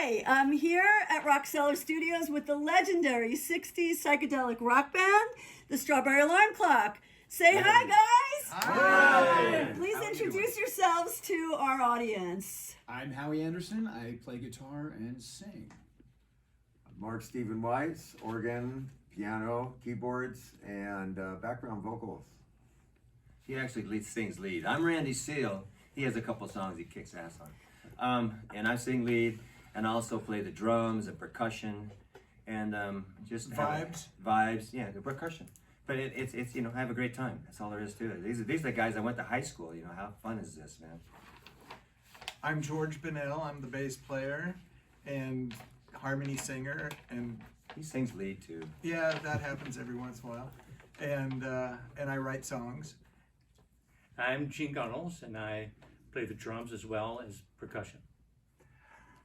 Hi, I'm here at Cellar Studios with the legendary 60s psychedelic rock band, the Strawberry Alarm Clock. Say hi, guys! Hi! Please introduce yourselves to our audience. I'm Howie Anderson. I play guitar and sing. Mark Stephen Weitz, organ, piano, keyboards, and background vocals. He actually sings lead. I'm Randy Seol. He has a couple songs he kicks ass on. And I sing lead and also play the drums and percussion and just vibes, yeah, the percussion. But it's I have a great time. That's all there is to it. These are the guys I went to high school. How fun is this, man? I'm George Bunnell. I'm the bass player and harmony singer, and he sings lead too. Yeah, that happens every once in a while. And I write songs. I'm Gene Gunnels, and I play the drums as well as percussion.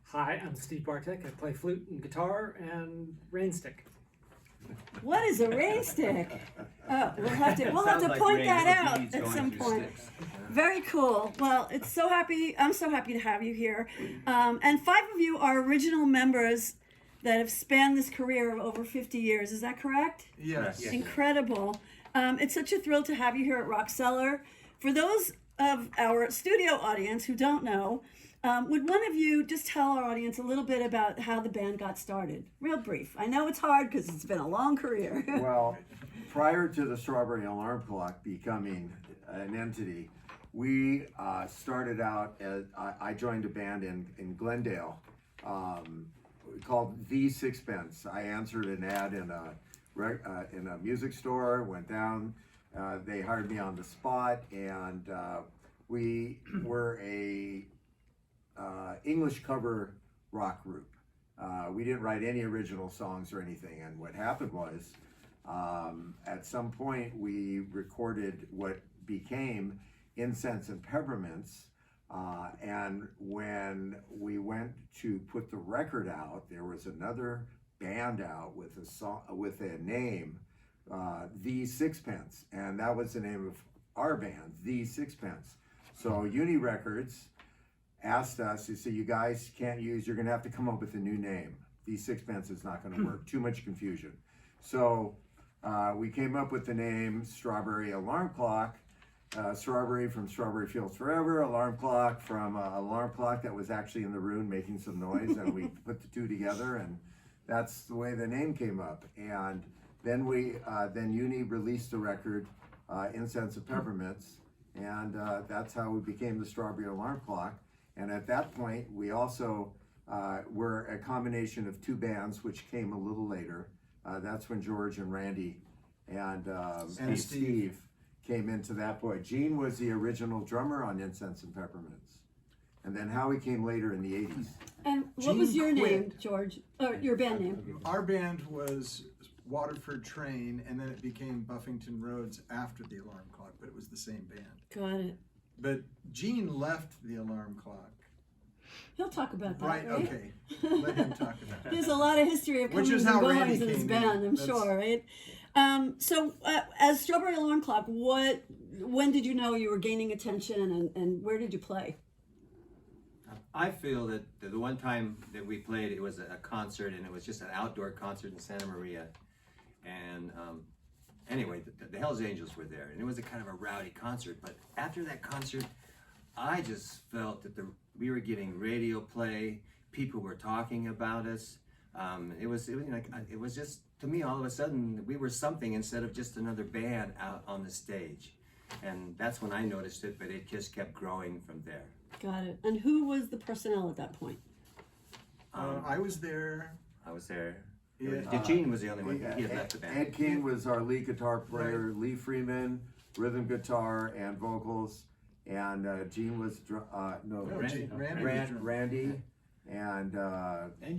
Hi, I'm Steve Bartek. I play flute and guitar and rain stick. What is a rain stick? Oh, we'll have to point that out at some point. Very cool. Well, I'm so happy to have you here. And 5 of you are original members that have spanned this career of over 50 years. Is that correct? Yes. Incredible. It's such a thrill to have you here at Cellar. For those of our studio audience who don't know, would one of you just tell our audience a little bit about how the band got started? Real brief. I know it's hard because it's been a long career. Well, prior to the Strawberry Alarm Clock becoming an entity, we started out as, I joined a band in Glendale called the Sixpence. I answered an ad in a music store, went down, they hired me on the spot, and we were a English cover rock group. We didn't write any original songs or anything, and what happened was at some point we recorded what became Incense and Peppermints, and when we went to put the record out, there was another band out with a song with a name, the Sixpence, and that was the name of our band, the Sixpence. So Uni Records asked us, they said, you guys can't you're gonna have to come up with a new name. The Sixpence is not gonna work, too much confusion. So we came up with the name Strawberry Alarm Clock, strawberry from Strawberry Fields Forever, alarm clock from alarm clock that was actually in the room making some noise, and we put the two together, and that's the way the name came up. And then then Uni released the record, Incense and Peppermints, and that's how we became the Strawberry Alarm Clock. And at that point, we also were a combination of 2 bands, which came a little later. That's when George and Randy and Steve came into that point. Gene was the original drummer on Incense and Peppermints. And then Howie came later in the 80s. And what was your name, George? Or your band name? Our band was Waterford Train, and then it became Buffington Roads after the Alarm Clock, but it was the same band. Got it. But Gene left the Alarm Clock. He'll talk about that, Right, okay. Let him talk about that. There's a lot of history of comings and goings in this band, I'm sure, right? So as Strawberry Alarm Clock, when did you know you were gaining attention, and where did you play? I feel that the one time that we played, it was a concert, and it was just an outdoor concert in Santa Maria. And anyway, the Hells Angels were there, and it was a kind of a rowdy concert. But after that concert, I just felt that we were getting radio play. People were talking about us. It was just, to me, all of a sudden we were something instead of just another band out on the stage, and that's when I noticed it. But it just kept growing from there. Got it. And who was the personnel at that point? I was there. Yeah. Gene was the only one. He had left the band. Ed King was our lead guitar player, right. Lee Freeman, rhythm guitar and vocals, and Gene was Randy, and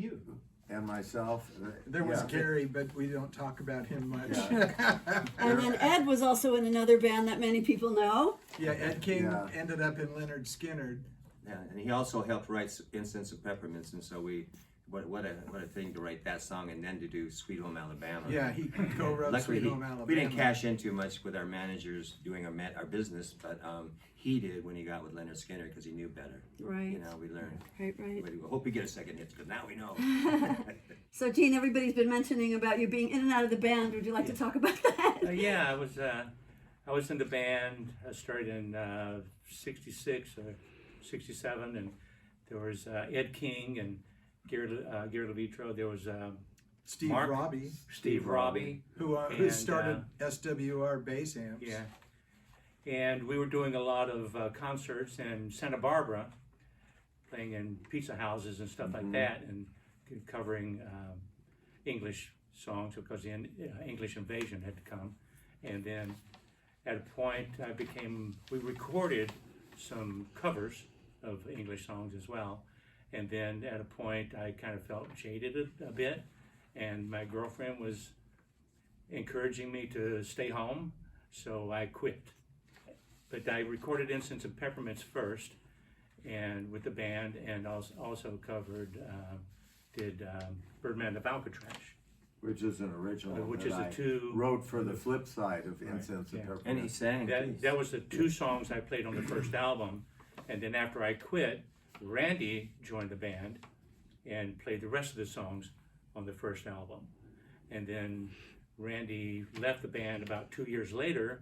you. And myself. There was Gary, but we don't talk about him much. Yeah. And then Ed was also in another band that many people know. Yeah, Ed King ended up in Lynyrd Skynyrd. Yeah, and he also helped write Incense and Peppermints, and so we what a thing to write that song and then to do Sweet Home Alabama. Yeah, he co-wrote Luckily, Sweet Home Alabama. we didn't cash in too much with our managers doing our business, but he did when he got with Lynyrd Skynyrd because he knew better. Right. You know, we learned. Right. We hope we get a second hit because now we know. So, Gene, everybody's been mentioning about you being in and out of the band. Would you like to talk about that? Yeah, I was in the band. I started in '66 or '67, and there was Ed King and Gary LeVitro. There was Steve Mark, Robbie, Steve Robbie, who and, started SWR bass amps. yeah, and we were doing a lot of concerts in Santa Barbara, playing in pizza houses and stuff like that, and covering English songs because the English invasion had come. And then at a point we recorded some covers of English songs as well. And then at a point I kind of felt jaded a bit, and my girlfriend was encouraging me to stay home, so I quit. But I recorded Incense and Peppermints first, and with the band, and also covered, did Birdman of Alcatraz. Which is an original. Which that is a I two- wrote for the flip side of Incense and yeah. Peppermints. And he sang. That was the two songs I played on the first album, and then after I quit, Randy joined the band and played the rest of the songs on the first album. And then Randy left the band about 2 years later,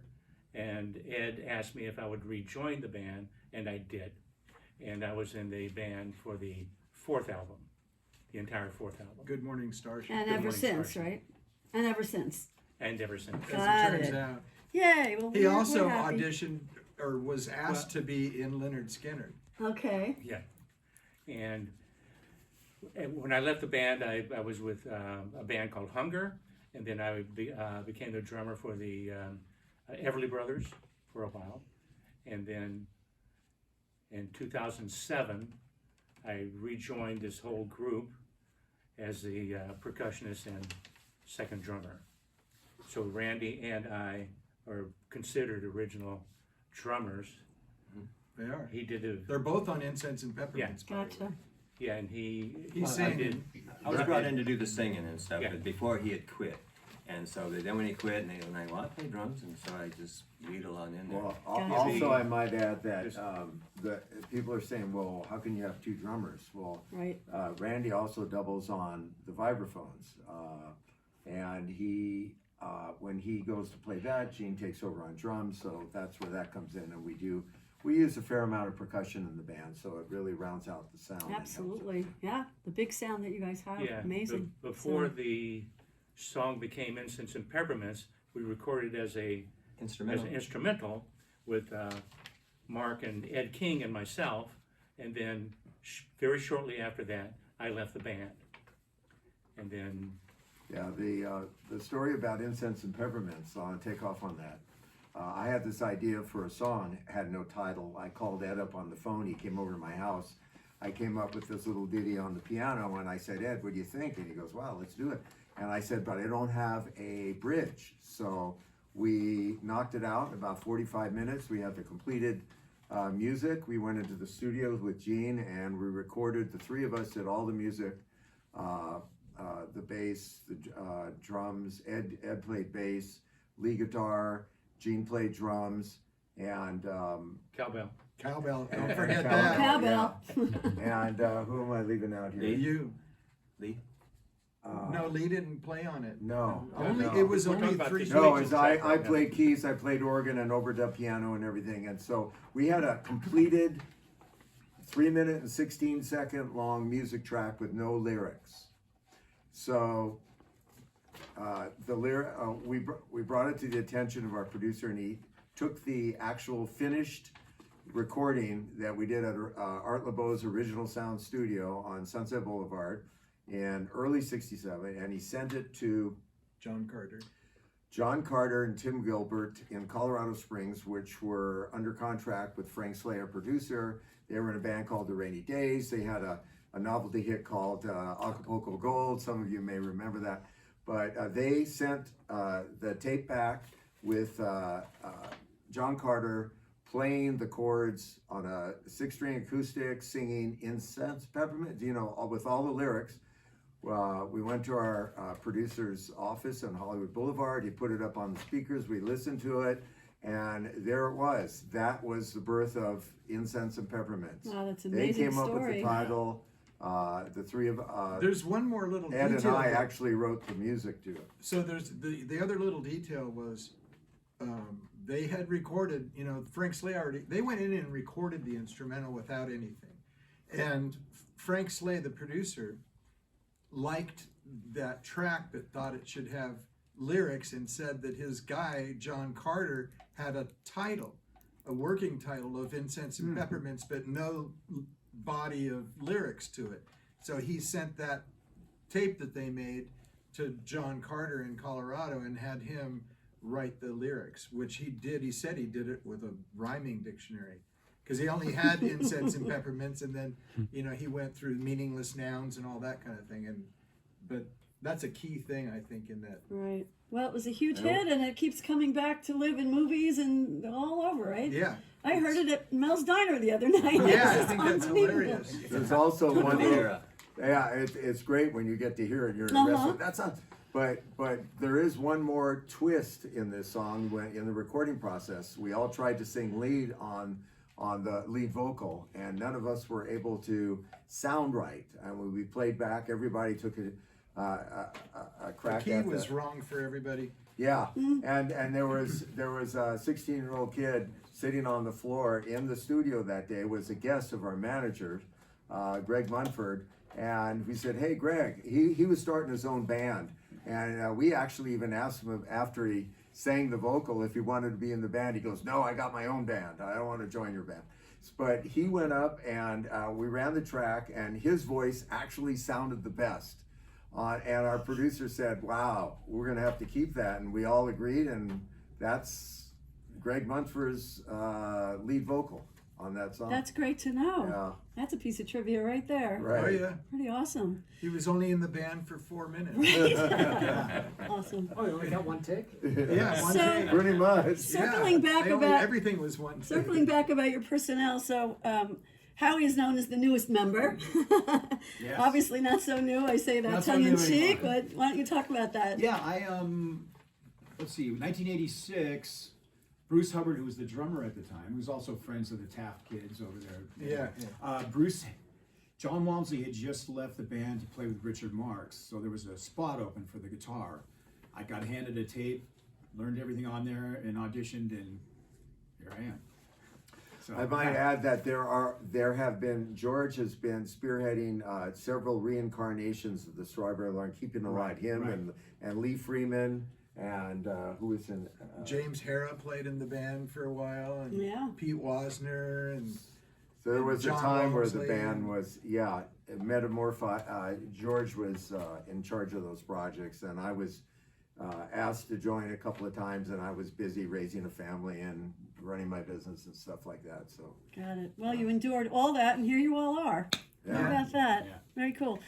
and Ed asked me if I would rejoin the band, and I did. And I was in the band for the fourth album, the entire fourth album. Good Morning Starship. And Good ever morning, since, Starship. right? And ever since. And ever since. As Got it turns it. out. Yay! Well, He we're also happy. auditioned or was asked to be in Lynyrd Skynyrd. Okay. Yeah. And when I left the band, I was with a band called Hunger, and then I became the drummer for the Everly Brothers for a while. And then in 2007, I rejoined this whole group as the percussionist and second drummer. So Randy and I are considered original drummers. They are. He did They're both on Incense and Peppermints. by the way. Gotcha. yeah, and he singing. I was brought in to do the singing and stuff, Yeah. but before he had quit. And so then when he quit, and I well, I play drums, and so I just wheedle on in there. Well, Gotcha. also I might add that the people are saying, well, how can you have two drummers? Well, Right. Randy also doubles on the vibraphones, and he when he goes to play that, Gene takes over on drums, so that's where that comes in, and we use a fair amount of percussion in the band, so it really rounds out the sound. and helps it. Absolutely. Yeah. The big sound that you guys have. Yeah, Amazing. before So- the song became Incense and Peppermints, we recorded as an instrumental with Mark and Ed King and myself, and then very shortly after that, I left the band. And then, Yeah, the story about Incense and Peppermints, I'll take off on that. I had this idea for a song, had no title. I called Ed up on the phone, he came over to my house. I came up with this little ditty on the piano, and I said, Ed, what do you think? And he goes, well, let's do it. And I said, but I don't have a bridge. So we knocked it out in about 45 minutes. We had the completed music. We went into the studios with Gene, and we recorded, the three of us did all the music, the bass, the drums. Ed played bass, lead guitar, Gene played drums, and cowbell. Cowbell. Don't forget Cowbell. that. Cowbell. and who am I leaving out here? You. Lee? No, Lee didn't play on it. No. Only no. it was We're only talking about three. this No, week. as I played keys, I played organ and overdub piano and everything, and so we had a completed 3-minute and 16-second long music track with no lyrics. So we brought it to the attention of our producer, and he took the actual finished recording that we did at Art LeBeau's Original Sound Studio on Sunset Boulevard in early '67, and he sent it to John Carter. John Carter and Tim Gilbert in Colorado Springs, which were under contract with Frank Slayer, producer. They were in a band called The Rainy Days. They had a novelty hit called Acapulco Gold. Some of you may remember that. But they sent the tape back with John Carter playing the chords on a 6-string acoustic, singing Incense, Peppermint, with all the lyrics. we went to our producer's office on Hollywood Boulevard. He put it up on the speakers. We listened to it, and there it was. That was the birth of Incense and Peppermints. Wow, that's an They amazing came up with the story. title. The three of There's one more little Ed detail. and I actually wrote the music to it. So there's the other little detail was they had recorded, you know, Frank Slay already, they went in and recorded the instrumental without anything. And Frank Slay, the producer, liked that track but thought it should have lyrics and said that his guy, John Carter, had a title, a working title of Incense and Peppermints, but no body of lyrics to it. So he sent that tape that they made to John Carter in Colorado and had him write the lyrics, which he did. He said he did it with a rhyming dictionary because he only had Incense and Peppermints, and then, you know, he went through meaningless nouns and all that kind of thing. But that's a key thing, I think, in that. Right. Well, it was a huge hit, and it keeps coming back to live in movies and all over, right? Yeah. I heard it at Mel's Diner the other night. Yeah, I It's think that's unbelievable. hilarious. There's also one little, Era. yeah, it's great when you get to hear it. You're Uh-huh. arrested. That sounds, but there is one more twist in this song. When in the recording process, we all tried to sing lead on the lead vocal, and none of us were able to sound right. And when we played back, everybody took a The crack key at was the, wrong for everybody. yeah, and there was a 16-year-old kid sitting on the floor in the studio that day, was a guest of our manager, Greg Munford, and we said, hey Greg, he was starting his own band, and we actually even asked him after he sang the vocal if he wanted to be in the band. He goes, no, I got my own band, I don't want to join your band. But he went up and we ran the track, and his voice actually sounded the best. And our producer said, wow, we're going to have to keep that. And we all agreed, and that's Greg Munford's lead vocal on that song. That's great to know. Yeah. That's a piece of trivia right there. Right. Oh, yeah. Pretty awesome. He was only in the band for 4 minutes. Awesome. Oh, you only got one take? Yeah, one So- take. Pretty much. Circling back They only- about- everything was one take. Circling back about your personnel, so Howie is known as the newest member. Yes. Obviously not so new. I say that Not so tongue in new cheek, anymore. but why don't you talk about that? Yeah, let's see, 1986, Bruce Hubbard, who was the drummer at the time, who was also friends of the Taft kids over there. Yeah. John Walmsley had just left the band to play with Richard Marx, so there was a spot open for the guitar. I got handed a tape, learned everything on there, and auditioned, and here I am. So, I might add that George has been spearheading several reincarnations of the Strawberry Alarm, keeping alive. Him right. and Lee Freeman, and who was in James Hara played in the band for a while, and Yeah. Pete Wasner, and so there was John a time where the Walmsley band and- was, George was in charge of those projects, and I was asked to join a couple of times, and I was busy raising a family and running my business and stuff like that. So Got it. Well, you endured all that, and here you all are. How Yeah. about that? Yeah. Very cool.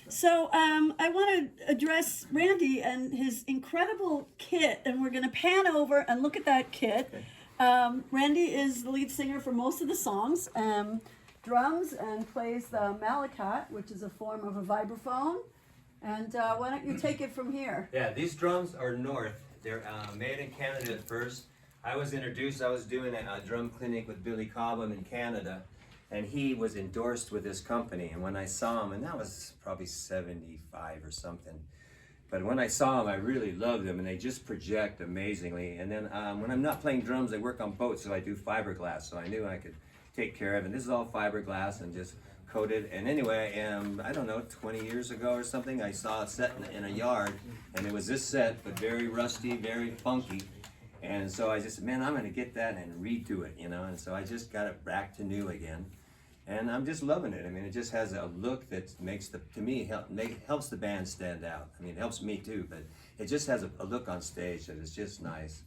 So I want to address Randy and his incredible kit, and we're going to pan over and look at that kit. Randy is the lead singer for most of the songs, drums, and plays the mallekat, which is a form of a vibraphone. And why don't you take it from here? Yeah, these drums are North. They're made in Canada at first. I was doing a drum clinic with Billy Cobham in Canada, and he was endorsed with this company. And when I saw him, and that was probably 75 or something, but when I saw them, I really loved them, and they just project amazingly. And then when I'm not playing drums, I work on boats, so I do fiberglass, so I knew I could take care of it. And this is all fiberglass and just coated. And anyway, I don't know, 20 years ago or something, I saw a set in a yard, and it was this set, but very rusty, very funky. And so I just said, man, I'm going to get that and redo it, you know. And so I just got it back to new again. And I'm just loving it. I mean, it just has a look that makes helps the band stand out. I mean, it helps me too, but it just has a look on stage that is just nice.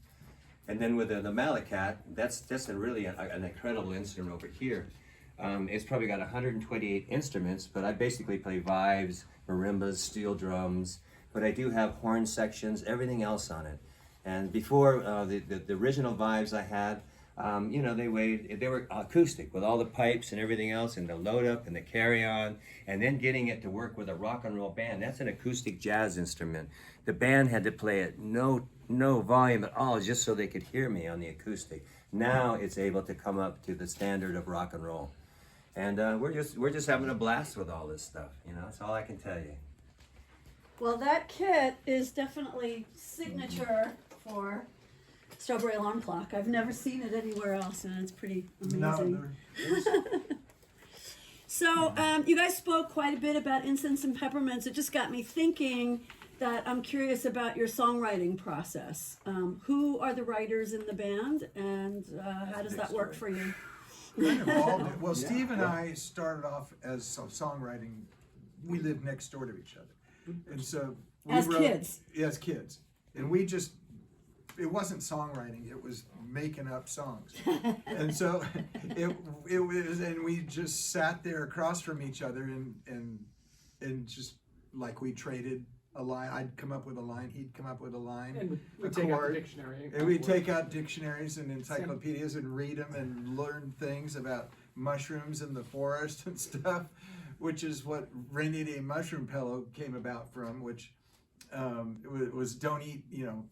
And then with the mallekat, that's just an incredible instrument over here. It's probably got 128 instruments, but I basically play vibes, marimbas, steel drums, but I do have horn sections, everything else on it. And before, the original vibes I had You know, they were acoustic with all the pipes and everything else, and the load up and the carry on, and then getting it to work with a rock and roll band. That's an acoustic jazz instrument. The band had to play it no volume at all, just so they could hear me on the acoustic. Now it's able to come up to the standard of rock and roll, and we're just having a blast with all this stuff. You know, that's all I can tell you. Well, that kit is definitely signature for Strawberry Alarm Clock. I've never seen it anywhere else, and it's pretty amazing. So, you guys spoke quite a bit about Incense and Peppermints. It just got me thinking that I'm curious about your songwriting process. Who are the writers in the band, and how does that work for you? Kind of all of it. Well, Steve and I started off as songwriting. We lived next door to each other, and so we As wrote, kids? As kids, and we just. It wasn't songwriting; it was making up songs, and so it was, and we just sat there across from each other, and just like we traded a line. I'd come up with a line, he'd come up with a line, And we a take out the chord, dictionary. and we'd take out dictionaries and encyclopedias and read them and learn things about mushrooms in the forest and stuff, which is what Rainy Day Mushroom Pillow came about from, which it was don't eat, you know.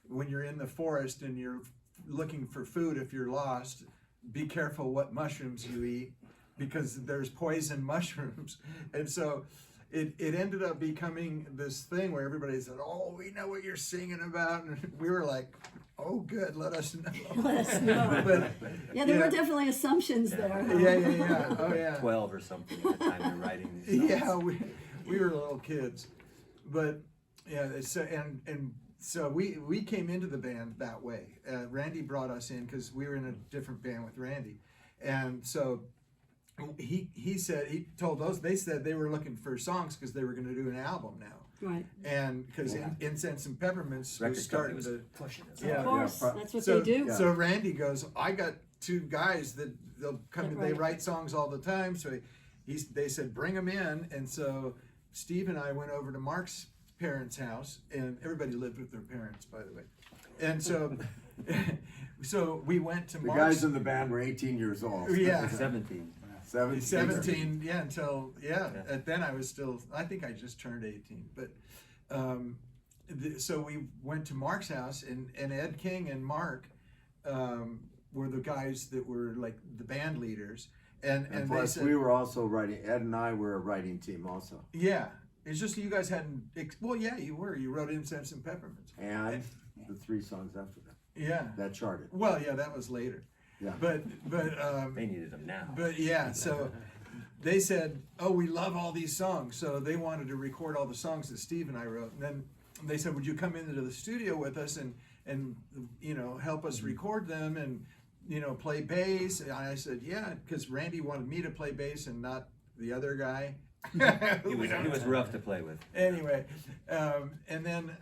When you're in the forest and you're looking for food, if you're lost, be careful what mushrooms you eat, because there's poison mushrooms. And so it ended up becoming this thing where everybody said, "Oh, we know what you're singing about," and we were like, "Oh, good, let us know." Let us know. But, Yeah, there were definitely assumptions there. Huh? yeah. Oh, yeah. 12 or something at the time you're writing these songs. Yeah, we were little kids, but yeah. So we came into the band that way. Randy brought us in because we were in a different band with Randy, and so he told those, they said they were looking for songs because they were going to do an album now, Right. and because Incense and Peppermints was starting to pushing it. Yeah. Of course, that's what so, they do. So Randy goes, "I got two guys that they'll come. That They right. write songs all the time." So they said, "Bring them in." And so Steve and I went over to Mark's parents' house, and everybody lived with their parents, by the way. And so, so we went to The Mark's. guys in the band were 18 years old. Yeah. 17. 17, yeah, until, and then I was still, I think I just turned 18. But, so we went to Mark's house, and Ed King and Mark were the guys that were like the band leaders. And they plus, said, we were also writing. Ed and I were a writing team also. yeah, it's just you guys hadn't, well, yeah, you were. You wrote Incense and Peppermints. And the 3 songs after that. Yeah. That charted. Well, yeah, that was later. Yeah. But They needed them now. But yeah, so they said, "Oh, we love all these songs." So they wanted to record all the songs that Steve and I wrote. And then they said, "Would you come into the studio with us and you know, help us record them and, you know, play bass?" And I said, "Yeah," because Randy wanted me to play bass and not the other guy. He was rough to play with. Anyway, and then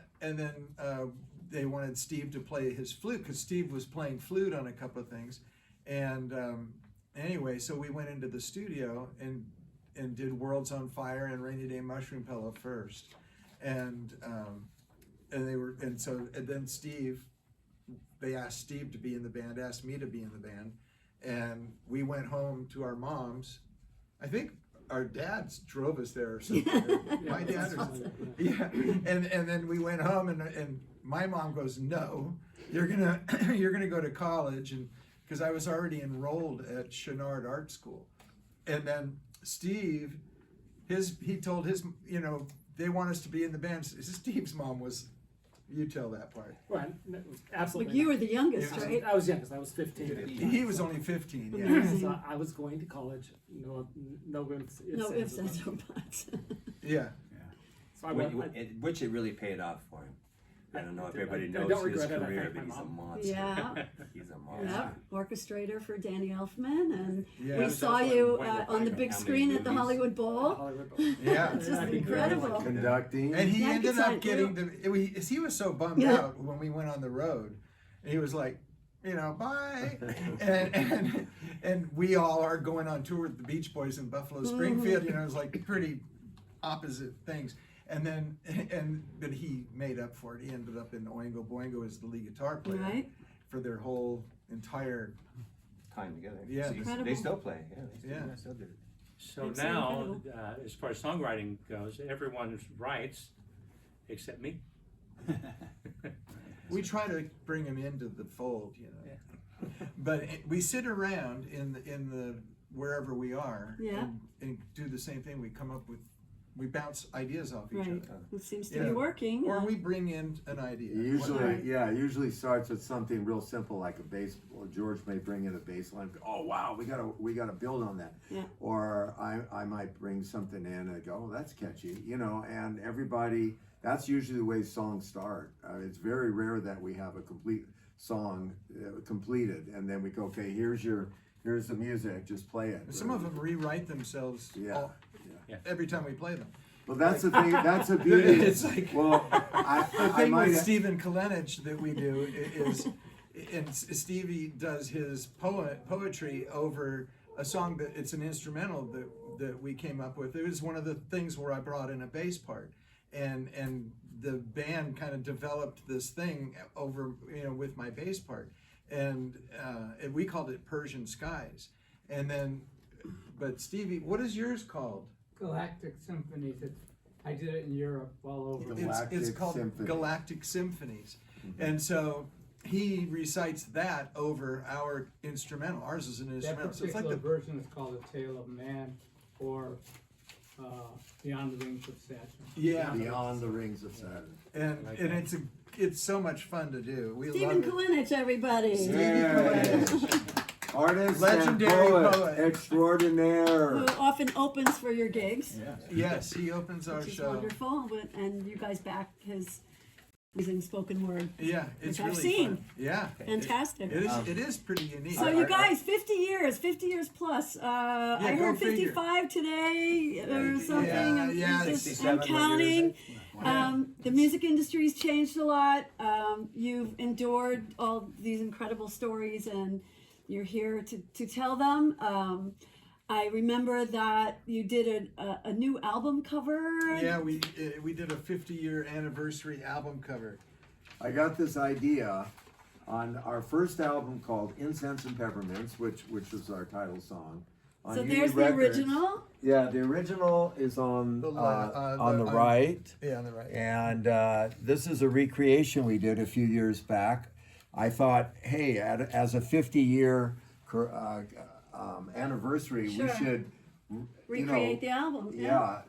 they wanted Steve to play his flute because Steve was playing flute on a couple of things, and anyway, so we went into the studio and did Worlds on Fire and Rainy Day Mushroom Pillow first, and then Steve, they asked Steve to be in the band, asked me to be in the band, and we went home to our moms. I think our dads drove us there or something. My dad or something. Yeah, and then we went home, and my mom goes, "No, you're gonna go to college," and because I was already enrolled at Chouinard Art School, and then Steve, he told his, you know, they want us to be in the band. Steve's mom was, you tell that part. Well, no, absolutely. But you were the youngest, It was- right? I was youngest. I was 15. He was only 15. Yeah. Amazing. So I was going to college. No ifs, No ifs, ands, or ands, or buts. buts. Yeah. So I went. Which it really paid off for him. I don't know if everybody I knows don't his regret it. I career, thank but my he's a mom. monster. Yeah. He's a monster. Yeah, orchestrator for Danny Elfman, and Yeah. we It was saw also you one of the on the big- big how many screen at the movies? Hollywood Bowl. Hollywood Bowl. Yeah. It's just I think incredible. Conducting. And he Yeah, ended it's like, up getting he was so bummed Yeah. out when we went on the road. And he was like, you know, bye. and we all are going on tour with the Beach Boys in Buffalo Springfield. You know, it was like pretty opposite things. But he made up for it. He ended up in Oingo Boingo as the lead guitar player Right. for their whole entire. Time together. Yeah. See, Incredible. they still play. Yeah, Yeah. they still do it. So That's now, incredible. as far as songwriting goes, everyone writes except me. We try to bring them into the fold, you know. But we sit around in the wherever we are, Yeah. and do the same thing. We bounce ideas off each Right. other, It seems to Yeah. be working. or we bring in an idea. Usually starts with something real simple like a bass. Or George may bring in a bass line. Oh wow, we gotta build on that. Yeah. Or I might bring something in and go, oh, that's catchy, you know. And everybody, that's usually the way songs start. It's very rare that we have a complete song completed and then we go, okay, here's the music, just play it. Some of them rewrite themselves Yeah. every time we play them. Well, that's the thing. That's a beauty. It's like- well, The I thing might. with Stephen Kalenich that we do is, and Stevie does his poetry over a song that it's an instrumental that we came up with. It was one of the things where I brought in a bass part, and the band kind of developed this thing over, you know, with my bass part, and we called it Persian Skies, and then, but Stevie, what is yours called? Galactic Symphonies. I did it in Europe all over. It's Galactic called Symphony. Galactic Symphonies. And so he recites that over our instrumental. Ours is an That instrumental. So it's particular like the, version is called A Tale of Man, or Beyond the Wings of Saturn. yeah, Beyond the Rings of Saturn. and Like and that. it's so much fun to do. We Stephen love it. Kalinich, everybody. Artist Legendary and poet. extraordinaire. Who often opens for your gigs, Yeah. Yes, he opens our which is show. wonderful. And you guys back his using spoken word. Yeah, it's Which I've really seen. fun. Yeah, Fantastic. it is pretty unique. So you guys, 50 years plus. I go heard figure. 55 today or something. Yeah, yeah, I'm 67, what year is counting. it? The music industry's changed a lot. You've endured all these incredible stories, and you're here to tell them. I remember that you did a new album cover. Yeah, we did a 50-year anniversary album cover. I got this idea on our first album called Incense and Peppermints, which was our title song. On So Unity there's the Records. original. Yeah, the original is on The on the on- right. Yeah, on the right. And this is a recreation we did a few years back. I thought, hey, as a 50-year anniversary, Sure. we should, Recreate the album. yeah,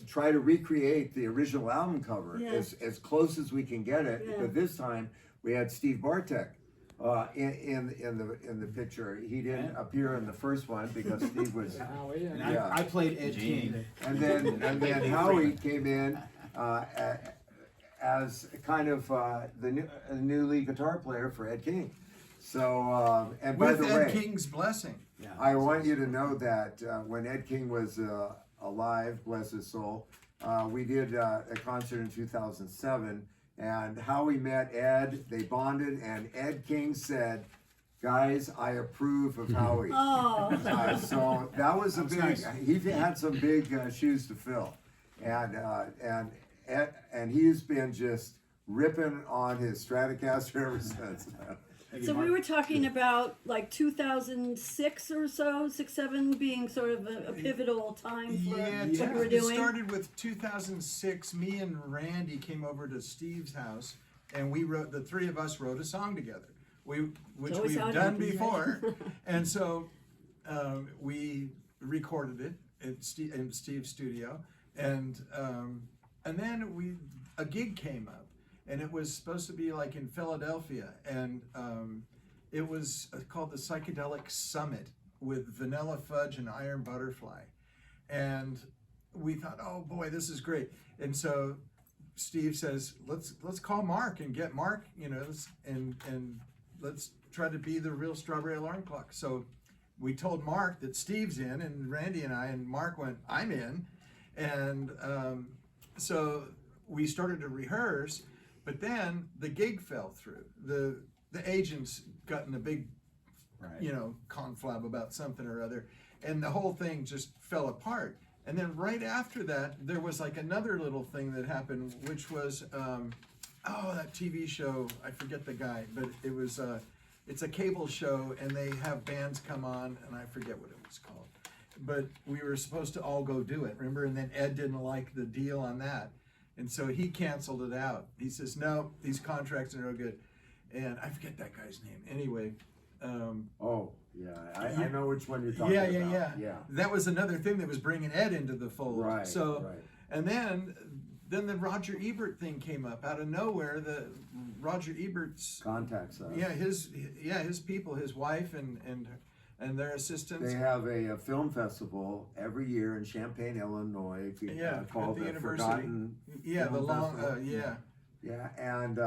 try to recreate the original album cover Yeah. as close as we can get it. Yeah. But this time we had Steve Bartek in the picture. He didn't appear in the first one because Steve was. Howie And and Yeah. I played Ed King. And then Howie came in as kind of the new lead guitar player for Ed King. So, and by With the Ed way, King's blessing. Yeah. I want you to know that when Ed King was alive, bless his soul, we did a concert in 2007, and Howie met Ed, they bonded, and Ed King said, guys, I approve of Howie. Oh. So that was a That was big. nice. He had some big shoes to fill, and he's been just ripping on his Stratocaster ever since. Thank you, So we Mark. were talking about like 2006 or so, 6, 7 being sort of a pivotal time for Yeah, what you were it doing. started with 2006. Me and Randy came over to Steve's house, and the three of us wrote a song together. Which always we've how it done happens, before, right? and so we recorded it in Steve's studio, and then a gig came up, and it was supposed to be like in Philadelphia, and it was called the Psychedelic Summit with Vanilla Fudge and Iron Butterfly, and we thought, oh boy, this is great, and so Steve says, let's call Mark and get Mark, and let's try to be the real Strawberry Alarm Clock. So we told Mark that Steve's in, and Randy and I, and Mark went, I'm in, and so we started to rehearse. But then the gig fell through. The agents got in a big, Right. conflab about something or other, and the whole thing just fell apart. And then right after that, there was like another little thing that happened, which was, that TV show. I forget the guy, but it was it's a cable show, and they have bands come on, and I forget what it was called. But we were supposed to all go do it, remember? And then Ed didn't like the deal on that. And so he canceled it out. He says, no, these contracts are no good. And I forget that guy's name. Anyway. Oh, yeah. I know which one you're talking about. Yeah. That was another thing that was bringing Ed into the fold. Right, So, right. and then the Roger Ebert thing came up out of nowhere. The Roger Ebert's Contacts us. his people, his wife and their assistants. They have a film festival every year in Champaign, Illinois, called at the the university. Forgotten Yeah, Film the long, Festival. And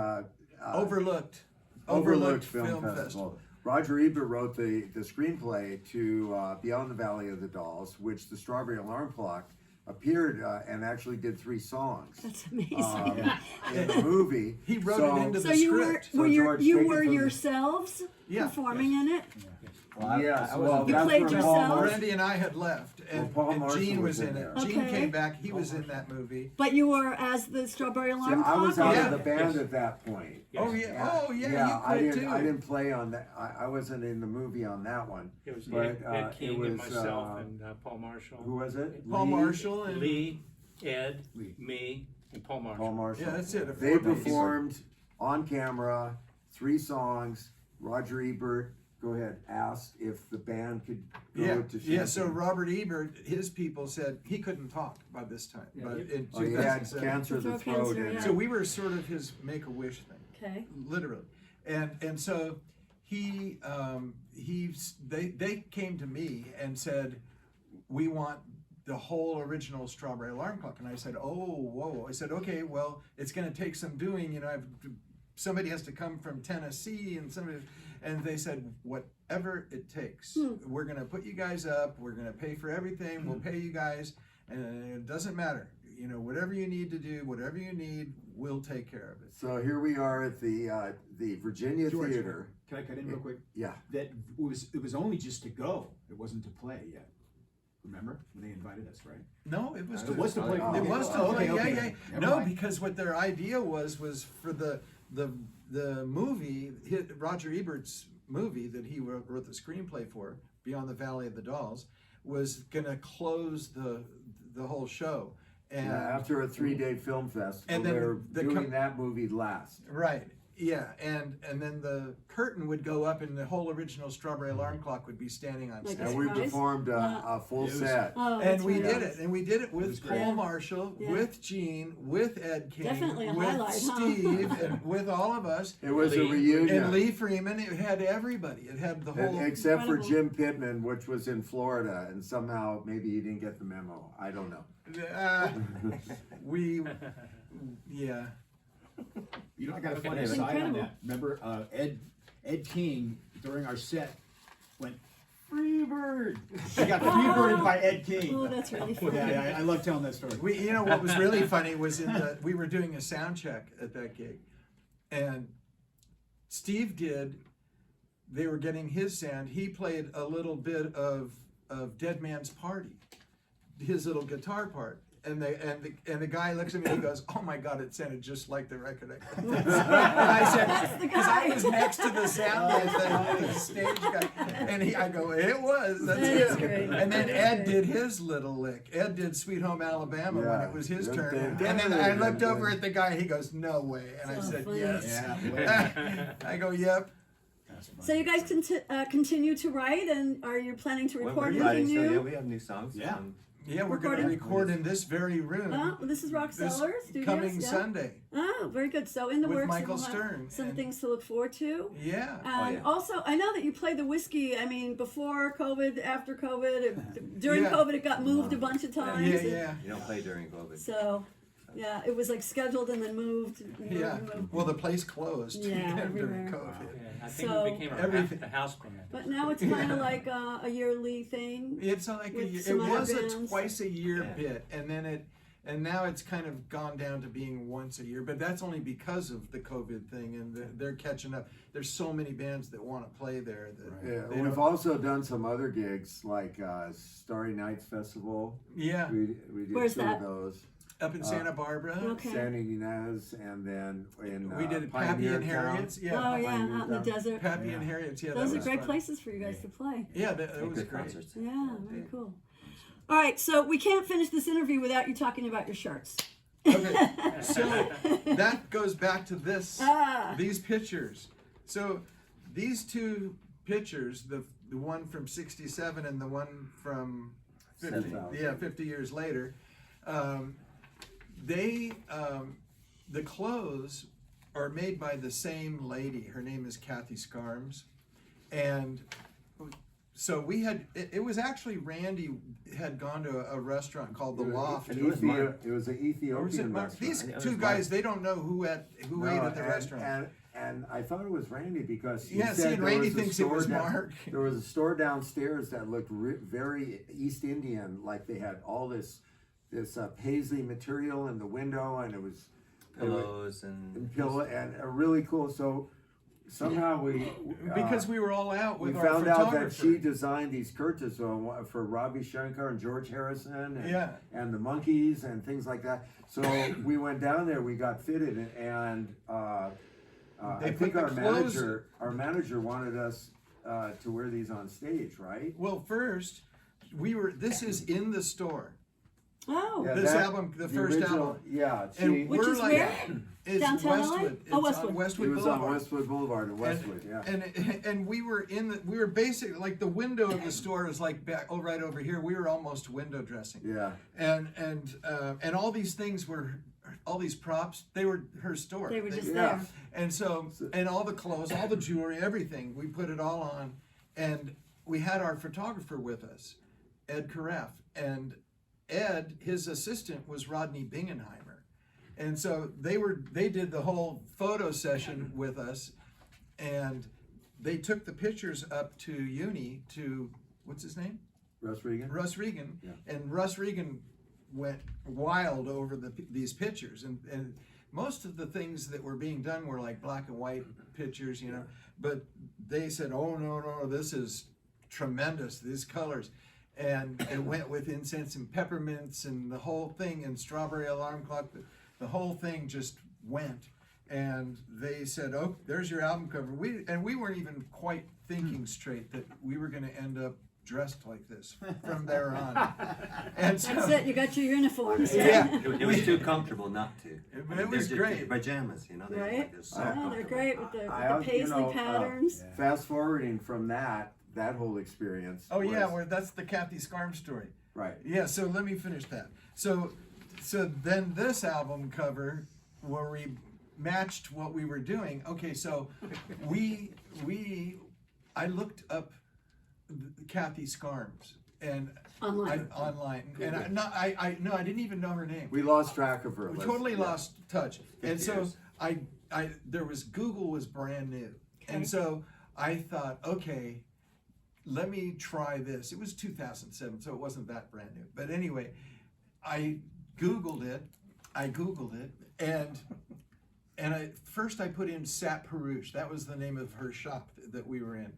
overlooked Film Festival. Roger Ebert wrote the screenplay to Beyond the Valley of the Dolls, which the Strawberry Alarm Clock appeared and actually did 3 songs. That's amazing. In the movie. He wrote it into So the you script. were George, you take it were from- yourselves performing in it? Yes, I well, You that's played where yourself? Paul Marshall. Randy and I had left, and, Paul and Marshall Gene was was in in it. there. Gene Okay. came back. He was in that movie. But you were as the Strawberry See, Alarm I was Clock? out Yeah. of the band at that point. Oh yeah, I you didn't. quit I too. didn't play on that. I wasn't in the movie on that one. It was But, Ed King it and was, myself and Paul Marshall. Who was it? Paul Lee? Marshall and Lee, Ed, Lee. me, and Paul Marshall. Paul Marshall. Yeah, that's it, a They four-piece. performed on camera 3 songs. Roger Ebert, go ahead, asked if the band could go to Yeah. So Champaign. Robert Ebert, his people said he couldn't talk by this time. Yeah, But in Oh, he had 2007. cancer of the Throat throat. cancer, and yeah. So we were sort of his Make-A-Wish thing. Okay. Literally, and so they came to me and said, we want the whole original Strawberry Alarm Clock, and I said, oh whoa. I said, okay, well, it's going to take some doing, somebody has to come from Tennessee and they said, whatever it takes, we're going to put you guys up, we're going to pay for everything, we'll pay you guys, and it doesn't matter, whatever you need to do, whatever you need, we'll take care of it. So here we are at the Virginia George, Theater. Can I cut in real quick? Yeah. That it was only just to go. It wasn't to play yet. Remember when they invited us, right? No, it was It was to play. It was to Oh, play. okay, Yeah. okay. Never No, mind. because what their idea was for the movie, Roger Ebert's movie that he wrote the screenplay for, Beyond the Valley of the Dolls, was gonna close the whole show. And After a 3-day film festival, And then they're the doing that movie last. right. Yeah, and then the curtain would go up, and the whole original Strawberry Alarm Clock would be standing on Like stage. And we Surprise? performed a full It was- set. Oh, And that's we right. did it, and we did it with was great. Paul Marshall, Yeah. with Gene, with Ed King, Definitely a with highlight, huh? Steve, and with all of us, It was a Lee. reunion. and Lee Freeman. It had everybody. It had the whole. Except for Incredible. Jim Pittman, which was in Florida, and somehow maybe he didn't get the memo. I don't know. We, yeah. I got a funny It's aside on incredible. that. Remember, Ed King during our set went Freebird. He got Freebirded by Ed King. Oh, that's really funny. Yeah, I love telling that story. What was really funny was we were doing a sound check at that gig, and Steve they were getting his sound. He played a little bit of Dead Man's Party, his little guitar part. And the guy looks at me and he goes, "Oh my God, it sounded just like the record." And I said, That's the because I guy. was next to the sound guy, the stage guy, and I go, "It was, that's That is him." great. And then That is Ed great. did his little lick. Ed did "Sweet Home Alabama" when Yeah. it was his Yep. turn, and Dun, then dun, I dun, looked dun. over at the guy. He goes, "No way," and I So said, funny. "Yes." Yeah. I go, "Yep." That's So you guys continue to write, and are you planning to We're record writing, anything so new? we have new songs. Yeah. Yeah, we're going to Recording? record in this very room. Oh, this is Rock this Cellar Studios. coming yeah? Sunday. Oh, very good. So in the With works, Michael we'll have Stern, some and- things to look forward to. Yeah. And yeah. also, I know that you play the whiskey. I mean, before COVID, after COVID, during Yeah. COVID, it got moved a bunch of times. Yeah, and yeah. You don't play during COVID. So, yeah, it was like scheduled and then moved. Yeah. Well, the place closed Yeah, during everywhere. COVID. Yeah, I think So- we became Everything. a house band. But now it's kind of like a yearly thing. It's like With it some other was a bands. twice a year Yeah. bit, and now it's kind of gone down to being once a year. But that's only because of the COVID thing, and they're catching up. There's so many bands that want to play there. That Yeah, they we've don't- also done some other gigs like Starry Nights Festival. yeah. We did Where's two that? of those. Up in Santa Barbara. Okay. San Ynez, and then in We did Pappy Pioneer and Town. Harriet's. Oh Yeah. yeah, Pioneer out in the Town. desert. Pappy and Harriet's. Yeah, Those that are was great fun. places for you guys to play. Yeah, that was Good great. concerts. Yeah, very cool. All right, so we can't finish this interview without you talking about your shirts. Okay, so that goes back to this. These pictures. So these two pictures, the one from '67 and the one from 50, 50 years later, the clothes are made by the same lady. Her name is Kathy Scarms, and so we had. It was actually Randy had gone to a restaurant called the Loft. It was an Ethiopian restaurant. These two guys, they don't know who ate at the restaurant. And I thought it was Randy because he Yeah, said see, there Randy was a thinks it store was down- Mark. There was a store downstairs that looked very East Indian, like they had all this paisley material in the window, and it was Pillows and really cool. So somehow Because we were all out we with our found out that photographer. she designed these curtains for Ravi Shankar and George Harrison and the Monkees and things like that. So we went down there, we got fitted, and They I put think the our clothes- manager wanted us to wear these on stage, right? Well, first, this is in the store. Oh, Yeah, This that- album, the first album. Yeah, And Which we're is like, where? it's Downtown LA? Westwood. It's Oh, Westwood. on Westwood it was Boulevard. on Westwood Boulevard in Westwood, yeah. And we were basically like the window of the store is like back right over here. We were almost window dressing. Yeah. And all these things were, all these props, they were her store. they were just Yeah. there. And so, and all the clothes, all the jewelry, everything, we put it all on. And we had our photographer with us, Ed Caraff. And Ed, his assistant was Rodney Bingenheimer. And so they did the whole photo session with us. And they took the pictures up to Uni to, what's his name? Russ Regan? Russ Regan. Yeah. And Russ Regan went wild over these pictures. And most of the things that were being done were like black and white pictures, you know. But they said, oh, no, this is tremendous, these colors. And it went with Incense and Peppermints and the whole thing, and Strawberry Alarm Clock. The whole thing just went. And they said, oh, there's your album cover. We weren't even quite thinking straight that we were going to end up dressed like this from there on. And so, That's it. You got your uniforms. Yeah. It was too comfortable not to. But it was They're great. Pajamas, you know. They're Right? like they're so Oh, they're comfortable. great with the I- paisley patterns. Fast forwarding from that whole experience. Oh yeah, was- well, that's the Kathy Scarm story. right. Yeah, so let me finish that. So then this album cover where we matched what we were doing. Okay, so I looked up Kathy Scarms and Online. and I didn't even know her name. We lost track of her. We Let's- totally yeah. lost touch. And so years. Google was brand new. Okay. And so I thought, okay, let me try this. It was 2007, so it wasn't that brand new. But anyway, I Googled it, and first I put in Sat Peruche. That was the name of her shop that we were in.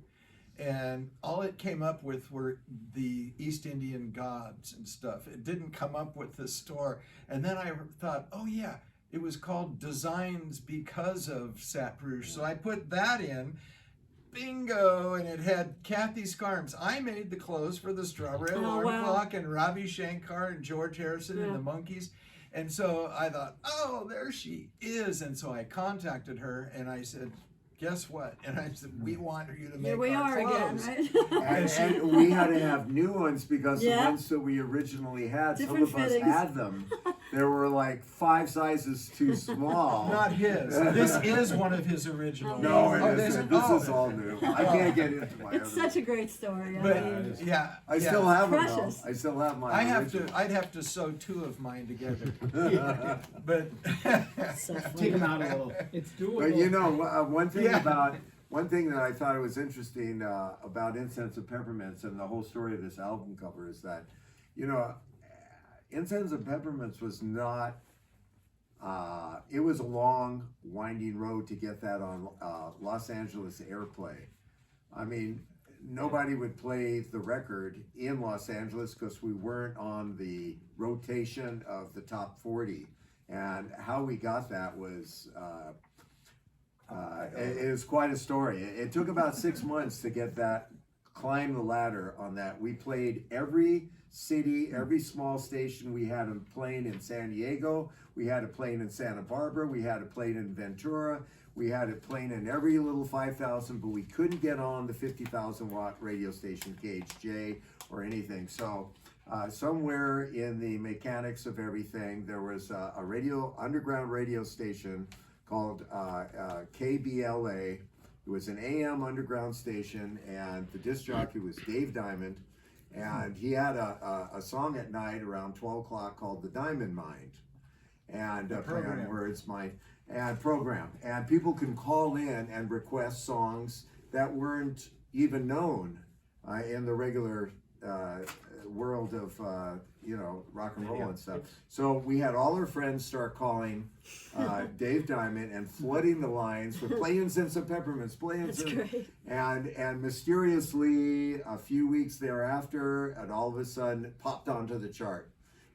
And all it came up with were the East Indian gods and stuff. It didn't come up with the store. And then I thought, oh yeah, it was called Designs Because of Sat Peruche. So I put that in. Bingo! And it had Kathy Scarms. I made the clothes for the Strawberry Alarm wow. Clock and Ravi Shankar and George Harrison and the Monkees. And so I thought, oh, there she is. And so I contacted her and I said, guess what? And I said, we want you to make Here we our are clothes. again, right? And we had to have new ones because the Yeah. ones that we originally had, Different some of fittings. us had them. They were like 5 sizes too small. Not his. This is one of his originals. No, it Oh, isn't. this- This is all new. I can't get into my It's other. such a great story. I But mean, yeah, I still have them though. Precious. I still have my original. I'd have to sew 2 of mine together. But so Take funny. them out a little. It's doable. But you know, Yeah. one thing that I thought was interesting about Incense and Peppermints and the whole story of this album cover is that, you know, Incense and Peppermints was not. It was a long, winding road to get that on Los Angeles airplay. I mean, nobody would play the record in Los Angeles because we weren't on the rotation of the top 40. And how we got that was, it was quite a story. It took about 6 months to get that, climb the ladder on that. We played every city, every small station. We had them playing in San Diego. We had it playing in Santa Barbara. We had it playing in Ventura. We had it playing in every little 5,000, but we couldn't get on the 50,000 watt radio station KHJ or anything. So somewhere in the mechanics of everything, there was a underground radio station called KBLA. It was an AM underground station, and the disc jockey was Dave Diamond, and he had a song at night around 12 o'clock called The Diamond Mind, and play on words, mind, and program. And people can call in and request songs that weren't even known in the regular world of rock and roll and stuff. So we had all our friends start calling Dave Diamond and flooding the lines with play Incense and Peppermints, play Incense. And mysteriously, a few weeks thereafter, and all of a sudden it popped onto the chart.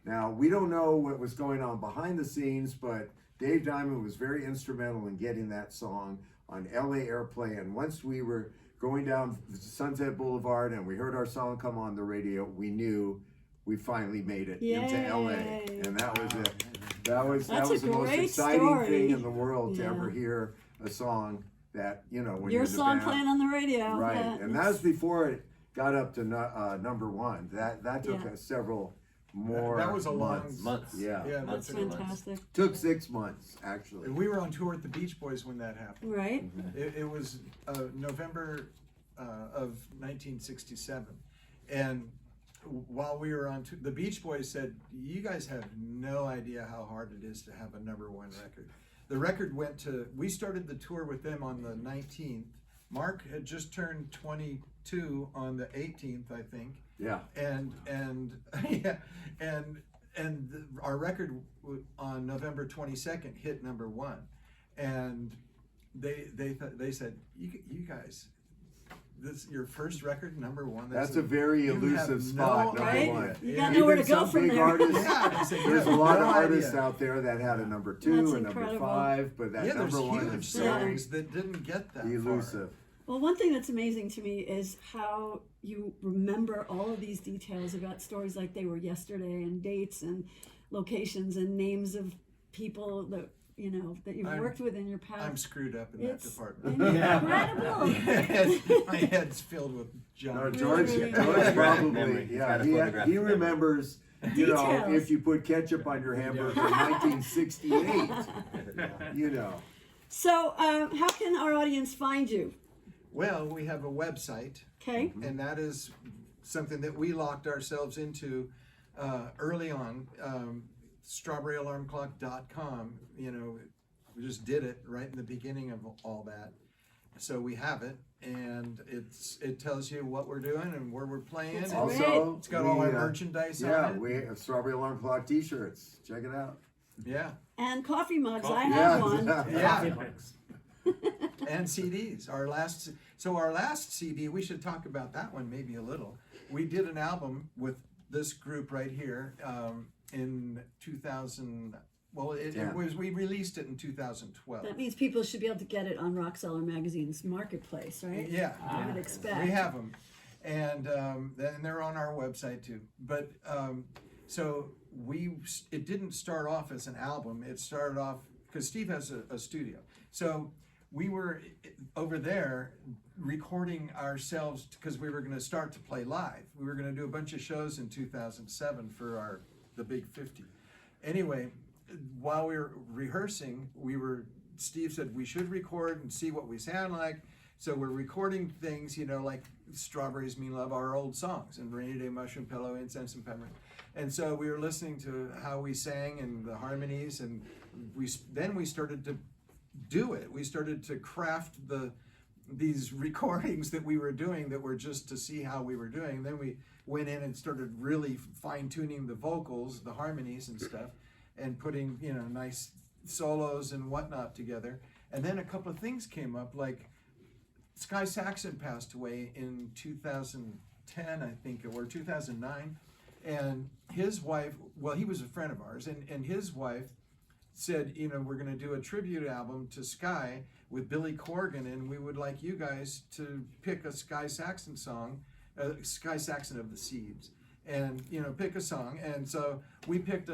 Now, we don't know what was going on behind the scenes, but Dave Diamond was very instrumental in getting that song on LA Airplay. And once we were going down Sunset Boulevard and we heard our song come on the radio, we knew we finally made it into LA. And that was it. That was the most exciting thing in the world to ever hear a song that, when your song playing on the radio. Right. And that was before it got up to number one. That took several more that was a months. Yeah. That's fantastic. Took 6 months, actually. We were on tour at the Beach Boys when that happened. Right. It was November of 1967. And while we were on tour, the Beach Boys said, "You guys have no idea how hard it is to have a number one record." The record we started the tour with them on the 19th. Mark had just turned 22 on the 18th, I think. Yeah. And our record on November 22nd hit number one, and they said, you guys, this your first record number one. That's a very elusive spot, number one. You gotta know where to go from there. There's a lot of artists out there that had a number 2 and number 5, but that number one huge is songs that didn't get that elusive. Well, one thing that's amazing to me is how you remember all of these details about stories like they were yesterday, and dates and locations and names of people that that you've worked with in your past. I'm screwed up in that department. Incredible. My head's filled with junk. No, George probably. Yeah, he remembers. If you put ketchup on your hamburger in 1968. So, how can our audience find you? Well, we have a website. Okay. And that is something that we locked ourselves into early on. StrawberryAlarmClock.com. We just did it right in the beginning of all that. So we have it, and it tells you what we're doing and where we're playing. Also, it's got all our merchandise on it. Yeah, we have Strawberry Alarm Clock t-shirts. Check it out. Yeah. And coffee mugs. I have one. Yeah. And CDs. Our last CD, we should talk about that one maybe a little. We did an album with this group right here in 2000. Well, we released it in 2012. That means people should be able to get it on Rock Cellar Magazine's marketplace, right? Yeah. I would expect. We have them. And then they're on our website too. But so it didn't start off as an album. It started off because Steve has a studio. So we were over there recording ourselves because we were going to start to play live. We were going to do a bunch of shows in 2007 for the Big 50. Anyway, while we were rehearsing, Steve said we should record and see what we sound like. So we're recording things, like Strawberries Mean Love, our old songs, and Rainy Day Mushroom Pillow, Incense and Peppermints. And so we were listening to how we sang and the harmonies, and then we started to do it. We started to craft these recordings that we were doing that were just to see how we were doing. And then we went in and started really fine-tuning the vocals, the harmonies and stuff, and putting, nice solos and whatnot together. And then a couple of things came up, like Sky Saxon passed away in 2010, I think, or 2009, and his wife, well, he was a friend of ours, and his wife said, you know, we're going to do a tribute album to Sky with Billy Corgan, and we would like you guys to pick a Sky Saxon song, Sky Saxon of the Seeds, and, you know, pick a song. And so we picked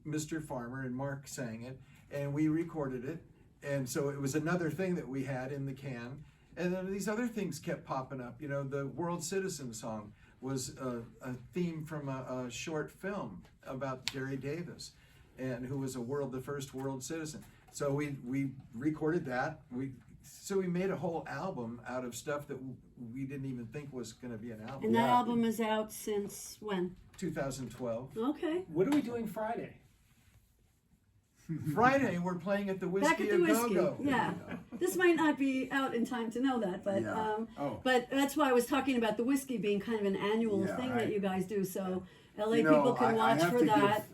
Mr. Farmer, and Mark sang it, and we recorded it. And so it was another thing that we had in the can. And then these other things kept popping up. You know, the World Citizen song was a theme from a short film about Jerry Davis, and who was the first world citizen. So we recorded that. So we made a whole album out of stuff that we didn't even think was going to be an album. And that album is out since when? 2012. Okay. What are we doing Friday? Friday, we're playing at the Back Whiskey at A the Whiskey. Go-Go. Yeah. This might not be out in time to know that, but Yeah. but that's why I was talking about the Whiskey being kind of an annual Yeah, thing right. that you guys do. So LA You know, people can watch I have for to that.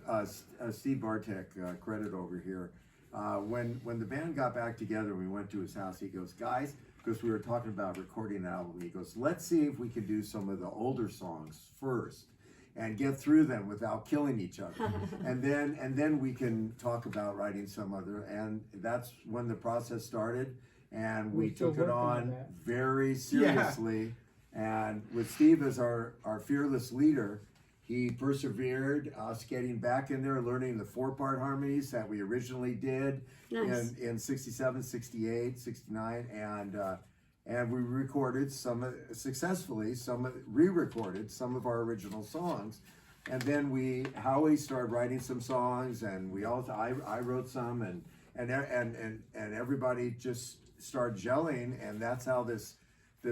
give Steve Bartek credit over here. When the band got back together, we went to his house. He goes, guys, because we were talking about recording an album. He goes, let's see if we can do some of the older songs first and get through them without killing each other, and then we can talk about writing some other. And that's when the process started, and we We're still took it working on on that. very seriously. And with Steve as our fearless leader, he persevered, us getting back in there, learning the 4-part harmonies that we originally did Nice. in 67, 68, 69, and we recorded successfully, re-recorded some of our original songs. And then Howie started writing some songs, and I wrote some, and everybody just started gelling, and that's how this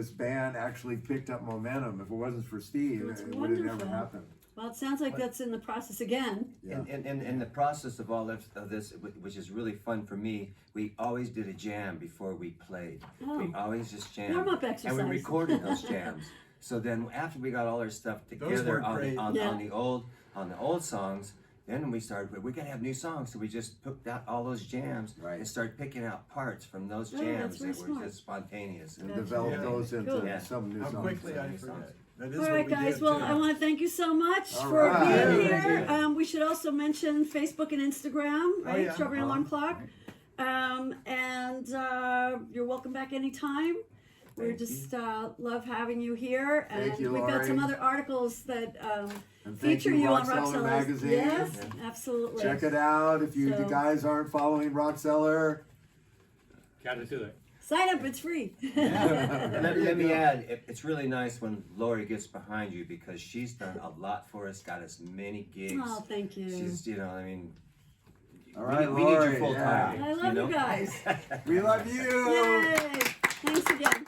band actually picked up momentum. If it wasn't for Steve, That's it would have never wonderful. happened. Well, it sounds like that's in the process again. Yeah. In the process of all of this, which is really fun for me, we always did a jam before we played. Oh. We always just jammed. Warm-up And exercise. we recorded those jams. So then after we got all our stuff Those together were on great. Yeah. the old songs, then we started, we gotta have new songs. So we just took out all those jams Right. and started picking out parts from those Oh, that's jams very that were smart. just spontaneous. And Gotcha. develop Yeah. those into Cool. some new How songs. quickly I New forget. songs. That is All what right, we guys. did, Well, too. I want to thank you so much All for right. being Thank here. you. We should also mention Facebook and Instagram, right? yeah. Strawberry Alarm Clock. And you're welcome back anytime. We Thank just love having you here, and Thank you, we've got some Laurie. other articles that And thank feature you, you on Rock Rock Cellar Sellers. Magazine. Yes, Yeah. absolutely. Check it out if you So- guys aren't following Rock Cellar. Gotta do it. Sign up; it's free. And let me add, it's really nice when Lori gets behind you because she's done a lot for us, got us many gigs. Oh, thank you. She's, I mean, All right, we need you Lori, full time. I love you guys. We love you. Yay! Thanks again.